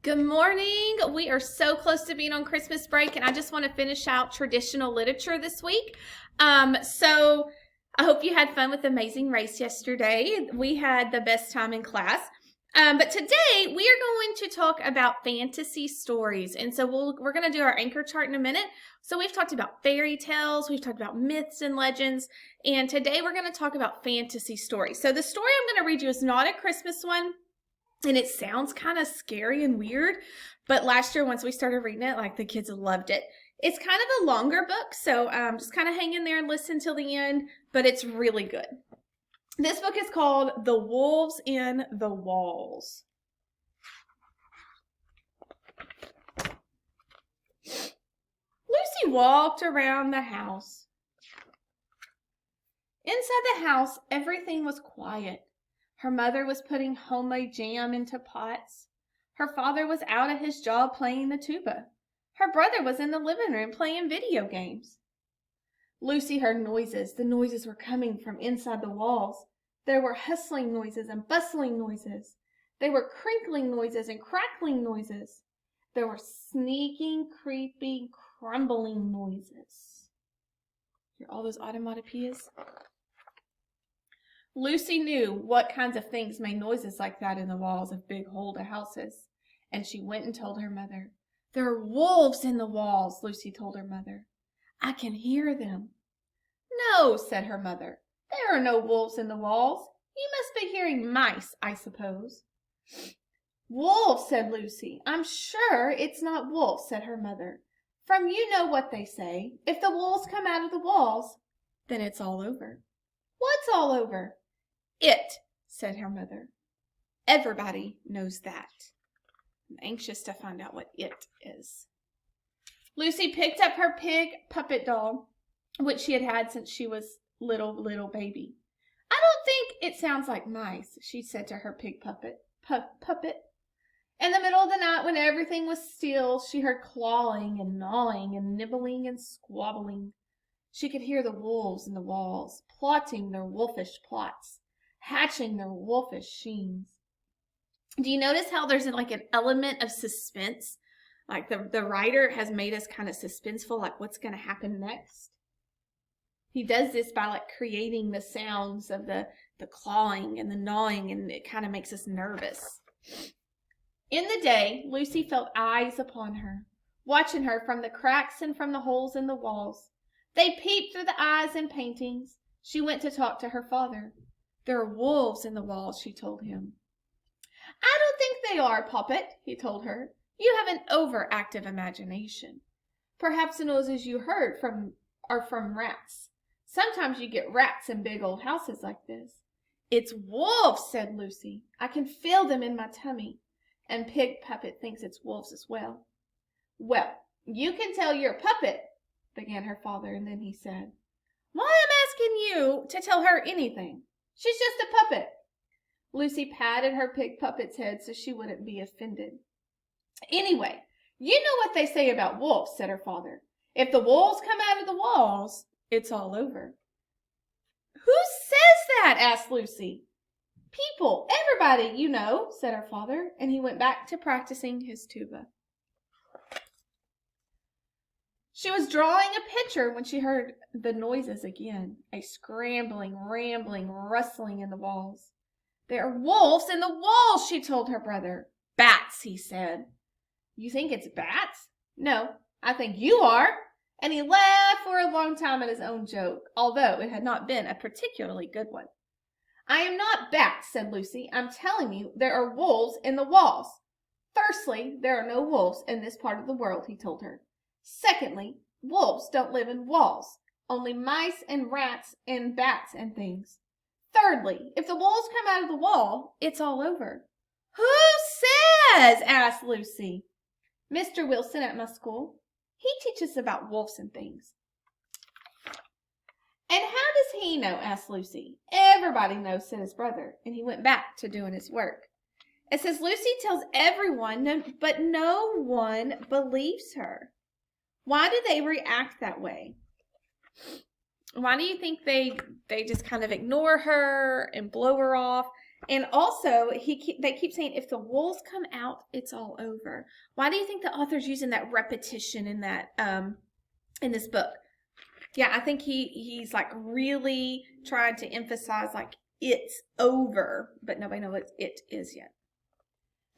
Good morning. We are so close to being on Christmas break, and I just want to finish out traditional literature this week. So I hope you had fun with Amazing Race yesterday. We had the best time in class. But today we are going to talk about fantasy stories. And so we're going to do our anchor chart in a minute. So we've talked about fairy tales, we've talked about myths and legends, and today we're going to talk about fantasy stories. So the story I'm going to read you is not a Christmas one. And it sounds kind of scary and weird, but last year, once we started reading it, the kids loved it. It's kind of a longer book, so just kind of hang in there and listen till the end, but it's really good. This book is called The Wolves in the Walls. Lucy walked around the house. Inside the house, everything was quiet. Her mother was putting homemade jam into pots. Her father was out at his job playing the tuba. Her brother was in the living room playing video games. Lucy heard noises. The noises were coming from inside the walls. There were hustling noises and bustling noises. There were crinkling noises and crackling noises. There were sneaking, creeping, crumbling noises. Hear all those automatopoeias? Lucy knew what kinds of things made noises like that in the walls of big Hulda houses, and she went and told her mother. There are wolves in the walls, Lucy told her mother. I can hear them. No, said her mother. There are no wolves in the walls. You must be hearing mice, I suppose. Wolves, said Lucy. I'm sure it's not wolves, said her mother. From you know what they say. If the wolves come out of the walls, then it's all over. What's all over? It, said her mother. Everybody knows that. I'm anxious to find out what it is. Lucy picked up her pig puppet doll, which she had had since she was little baby. I don't think it sounds like mice, she said to her pig puppet. In the middle of the night, when everything was still, she heard clawing and gnawing and nibbling and squabbling. She could hear the wolves in the walls, plotting their wolfish plots, hatching their wolfish schemes. Do you notice how there's an element of suspense? Like the writer has made us kind of suspenseful, like what's going to happen next? He does this by creating the sounds of the clawing and the gnawing, and it kind of makes us nervous. In the day, Lucy felt eyes upon her, watching her from the cracks and from the holes in the walls. They peeped through the eyes and paintings. She went to talk to her father. There are wolves in the walls, she told him. I don't think they are, Poppet, he told her. You have an overactive imagination. Perhaps the noises you heard are from rats. Sometimes you get rats in big old houses like this. It's wolves, said Lucy. I can feel them in my tummy. And Pig Puppet thinks it's wolves as well. Well, you can tell your puppet, began her father, and then he said, Why am asking you to tell her anything? She's just a puppet. Lucy patted her pig puppet's head so she wouldn't be offended. Anyway, you know what they say about wolves, said her father. If the wolves come out of the walls, it's all over. Who says that? Asked Lucy. People, everybody, you know, said her father, and he went back to practicing his tuba. She was drawing a picture when she heard the noises again, a scrambling, rambling, rustling in the walls. There are wolves in the walls, she told her brother. Bats, he said. You think it's bats? No, I think you are. And he laughed for a long time at his own joke, although it had not been a particularly good one. I am not bats, said Lucy. I'm telling you, there are wolves in the walls. Firstly, there are no wolves in this part of the world, he told her. Secondly, wolves don't live in walls, only mice and rats and bats and things. Thirdly, if the wolves come out of the wall, it's all over. Who says? Asked Lucy. Mr. Wilson at my school. He teaches about wolves and things. And how does he know? Asked Lucy. Everybody knows, said his brother, and he went back to doing his work. It says Lucy tells everyone, but no one believes her. Why do they react that way? Why do you think they just kind of ignore her and blow her off And also, they keep saying, if the wolves come out, it's all over. Why do you think the author's using that repetition in that in this book? Yeah, I think he's like really trying to emphasize like it's over, but nobody knows it is yet.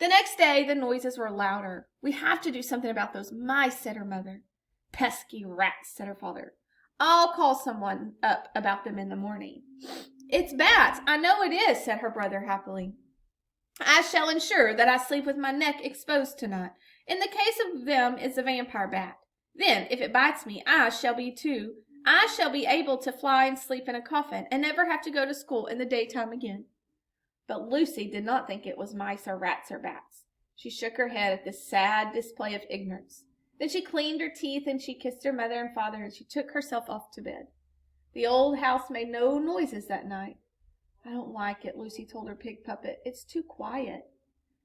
The next day, the noises were louder. We have to do something about those mice, said her mother. Pesky rats, said her father. I'll call someone up about them in the morning. It's bats, I know it is, said her brother happily. I shall ensure that I sleep with my neck exposed tonight. In the case of them, it's a vampire bat. Then, if it bites me, I shall be able to fly and sleep in a coffin and never have to go to school in the daytime again. But Lucy did not think it was mice or rats or bats. She shook her head at this sad display of ignorance. Then she cleaned her teeth and she kissed her mother and father and she took herself off to bed. The old house made no noises that night. I don't like it, Lucy told her pig puppet. It's too quiet.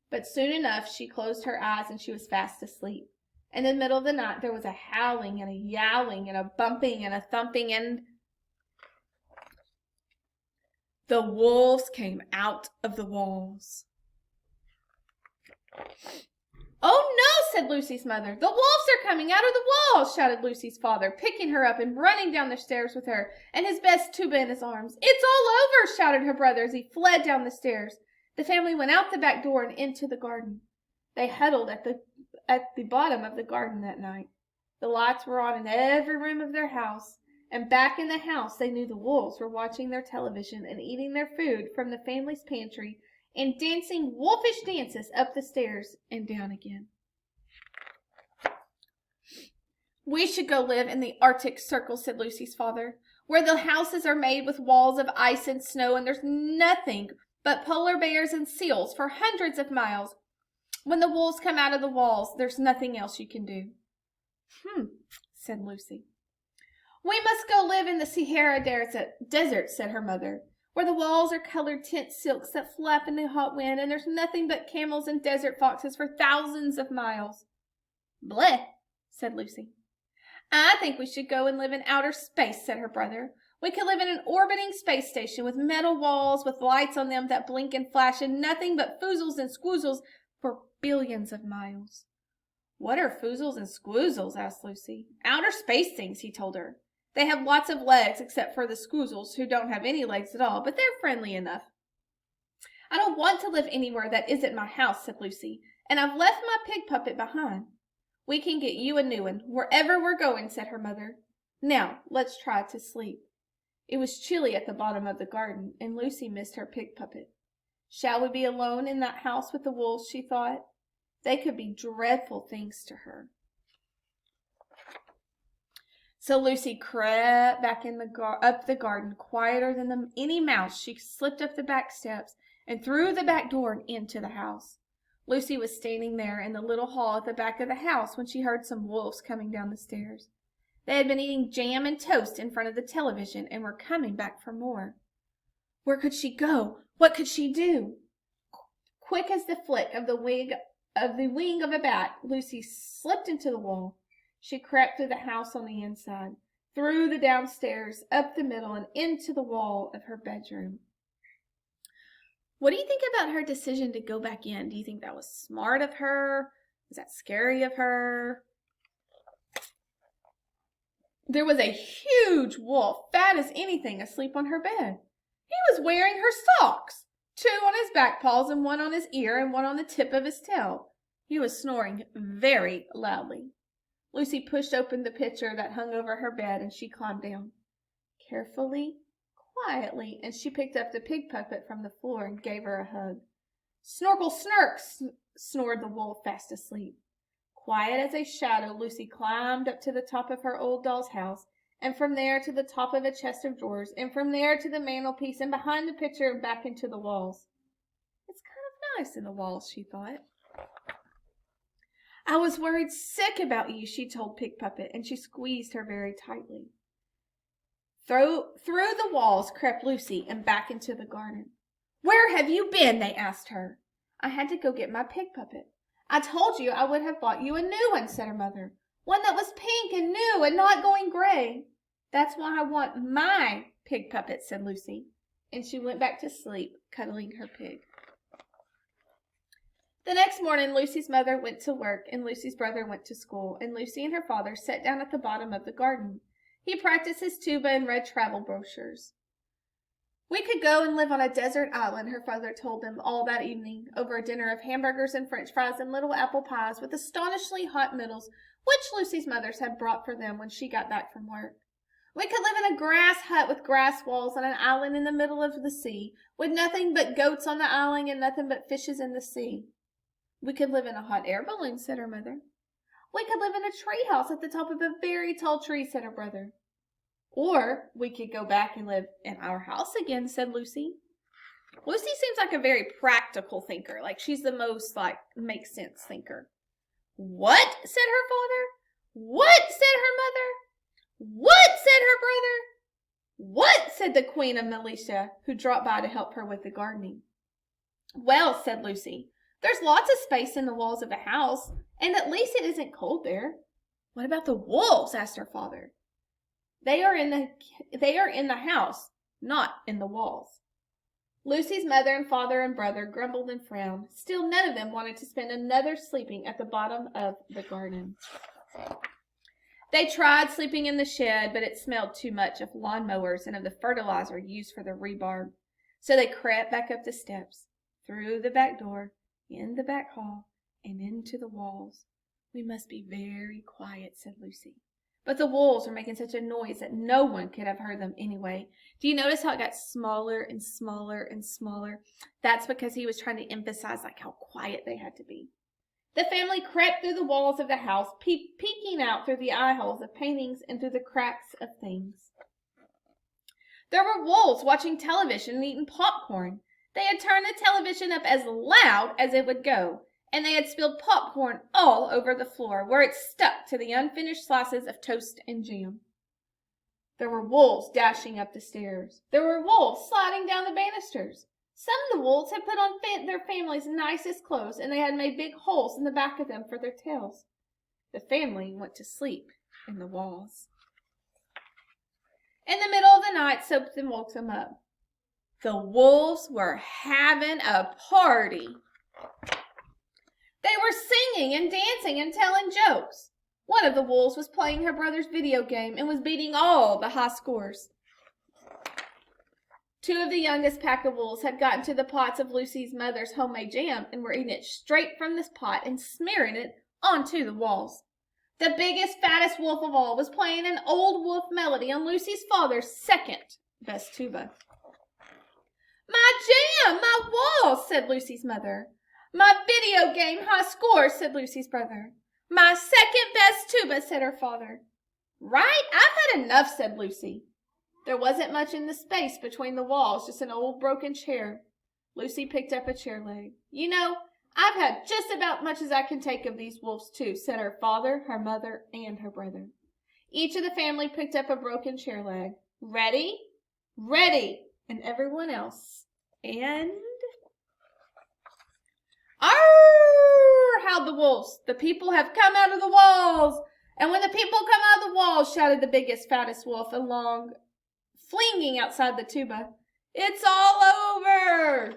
But soon enough she closed her eyes and she was fast asleep. In the middle of the night there was a howling and a yowling and a bumping and a thumping, and the wolves came out of the walls. Oh no, said Lucy's mother. The wolves are coming out of the walls, shouted Lucy's father, picking her up and running down the stairs with her and his best tuba in his arms. It's all over, shouted her brother as he fled down the stairs. The family went out the back door and into the garden. They huddled at the bottom of the garden that night. The lights were on in every room of their house, and back in the house they knew the wolves were watching their television and eating their food from the family's pantry and dancing wolfish dances up the stairs and down again. We should go live in the Arctic Circle, said Lucy's father, where the houses are made with walls of ice and snow and there's nothing but polar bears and seals for hundreds of miles. When the wolves come out of the walls, there's nothing else you can do. Said Lucy. We must go live in the Sahara Desert, said her mother, where the walls are colored tent silks that flap in the hot wind, and there's nothing but camels and desert foxes for thousands of miles. Bleh, said Lucy. I think we should go and live in outer space, said her brother. We could live in an orbiting space station with metal walls with lights on them that blink and flash and nothing but foozles and squoozles for billions of miles. What are foozles and squoozles? Asked Lucy. Outer space things, he told her. They have lots of legs except for the squoozles who don't have any legs at all, but they're friendly enough. I don't want to live anywhere that isn't my house, said Lucy, and I've left my pig puppet behind. We can get you a new one wherever we're going, said her mother. Now, let's try to sleep. It was chilly at the bottom of the garden, and Lucy missed her pig puppet. Shall we be alone in that house with the wolves, she thought. They could be dreadful things to her. So Lucy crept back up the garden, quieter than any mouse. She slipped up the back steps and through the back door and into the house. Lucy was standing there in the little hall at the back of the house when she heard some wolves coming down the stairs. They had been eating jam and toast in front of the television and were coming back for more. Where could she go? What could she do? Quick as the flick of the wing of a bat, Lucy slipped into the wall. She crept through the house on the inside, through the downstairs, up the middle, and into the wall of her bedroom. What do you think about her decision to go back in? Do you think that was smart of her? Was that scary of her? There was a huge wolf, fat as anything, asleep on her bed. He was wearing her socks, 2 on his back paws and 1 on his ear and 1 on the tip of his tail. He was snoring very loudly. Lucy pushed open the picture that hung over her bed and she climbed down. Carefully, quietly, and she picked up the pig puppet from the floor and gave her a hug. Snorkel snurk, snored the wolf, fast asleep. Quiet as a shadow, Lucy climbed up to the top of her old doll's house, and from there to the top of a chest of drawers, and from there to the mantelpiece, and behind the picture and back into the walls. It's kind of nice in the walls, she thought. I was worried sick about you, she told Pig Puppet, and she squeezed her very tightly. Through the walls crept Lucy and back into the garden. Where have you been? They asked her. I had to go get my Pig Puppet. I told you I would have bought you a new one, said her mother. One that was pink and new and not going gray. That's why I want my Pig Puppet, said Lucy, and she went back to sleep, cuddling her pig. The next morning, Lucy's mother went to work, and Lucy's brother went to school, and Lucy and her father sat down at the bottom of the garden. He practiced his tuba and read travel brochures. We could go and live on a desert island, her father told them all that evening, over a dinner of hamburgers and french fries and little apple pies with astonishingly hot noodles, which Lucy's mothers had brought for them when she got back from work. We could live in a grass hut with grass walls on an island in the middle of the sea, with nothing but goats on the island and nothing but fishes in the sea. We could live in a hot air balloon, said her mother. We could live in a tree house at the top of a very tall tree, said her brother. Or we could go back and live in our house again, said Lucy. Lucy seems like a very practical thinker, like she's the most, makes sense thinker. What? Said her father. What? Said her mother. What? Said her brother. What? Said the Queen of Militia, who dropped by to help her with the gardening. Well, said Lucy, there's lots of space in the walls of a house, and at least it isn't cold there. What about the wolves? Asked her father. They are in the house, not in the walls. Lucy's mother and father and brother grumbled and frowned. Still, none of them wanted to spend another sleeping at the bottom of the garden. They tried sleeping in the shed, but it smelled too much of lawnmowers and of the fertilizer used for the rebarb. So they crept back up the steps, through the back door, in the back hall, and into the walls. We must be very quiet, said Lucy. But the wolves were making such a noise that no one could have heard them anyway. Do you notice how it got smaller and smaller and smaller? That's because he was trying to emphasize how quiet they had to be. The family crept through the walls of the house, peeking out through the eye holes of paintings and through the cracks of things. There were wolves watching television and eating popcorn. They had turned the television up as loud as it would go, and they had spilled popcorn all over the floor, where it stuck to the unfinished slices of toast and jam. There were wolves dashing up the stairs. There were wolves sliding down the banisters. Some of the wolves had put on their family's nicest clothes, and they had made big holes in the back of them for their tails. The family went to sleep in the walls. In the middle of the night, something woke them up. The wolves were having a party. They were singing and dancing and telling jokes. One of the wolves was playing her brother's video game and was beating all the high scores. Two of the youngest pack of wolves had gotten to the pots of Lucy's mother's homemade jam and were eating it straight from this pot and smearing it onto the walls. The biggest, fattest wolf of all was playing an old wolf melody on Lucy's father's second best tuba. My jam, my walls, said Lucy's mother. My video game high score, said Lucy's brother. My second best tuba, said her father. Right, I've had enough, said Lucy. There wasn't much in the space between the walls, just an old broken chair. Lucy picked up a chair leg. You know, I've had just about much as I can take of these wolves too, said her father, her mother, and her brother. Each of the family picked up a broken chair leg. Ready? Ready! And everyone else. And... Arr! Howled the wolves. The people have come out of the walls. And when the people come out of the walls, shouted the biggest, fattest wolf along, flinging outside the tuba. It's all over!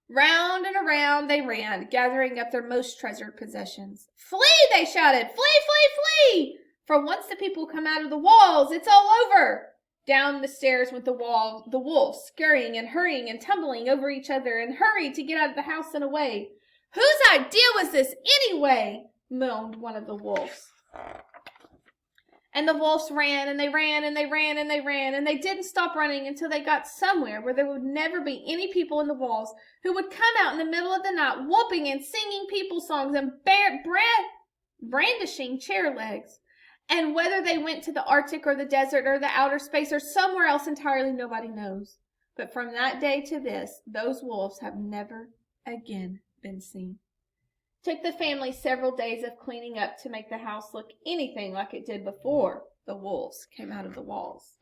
Round and around they ran, gathering up their most treasured possessions. Flee, they shouted. Flee, flee, flee! For once the people come out of the walls, it's all over. Down the stairs went the wolves, scurrying and hurrying and tumbling over each other and hurried to get out of the house and away. Whose idea was this anyway? Moaned one of the wolves. And the wolves ran and they ran and they ran and they ran, and they didn't stop running until they got somewhere where there would never be any people in the walls who would come out in the middle of the night whooping and singing people songs and brandishing chair legs. And whether they went to the Arctic or the desert or the outer space or somewhere else entirely, nobody knows. But from that day to this, those wolves have never again been seen. Took the family several days of cleaning up to make the house look anything like it did before the wolves came out of the walls.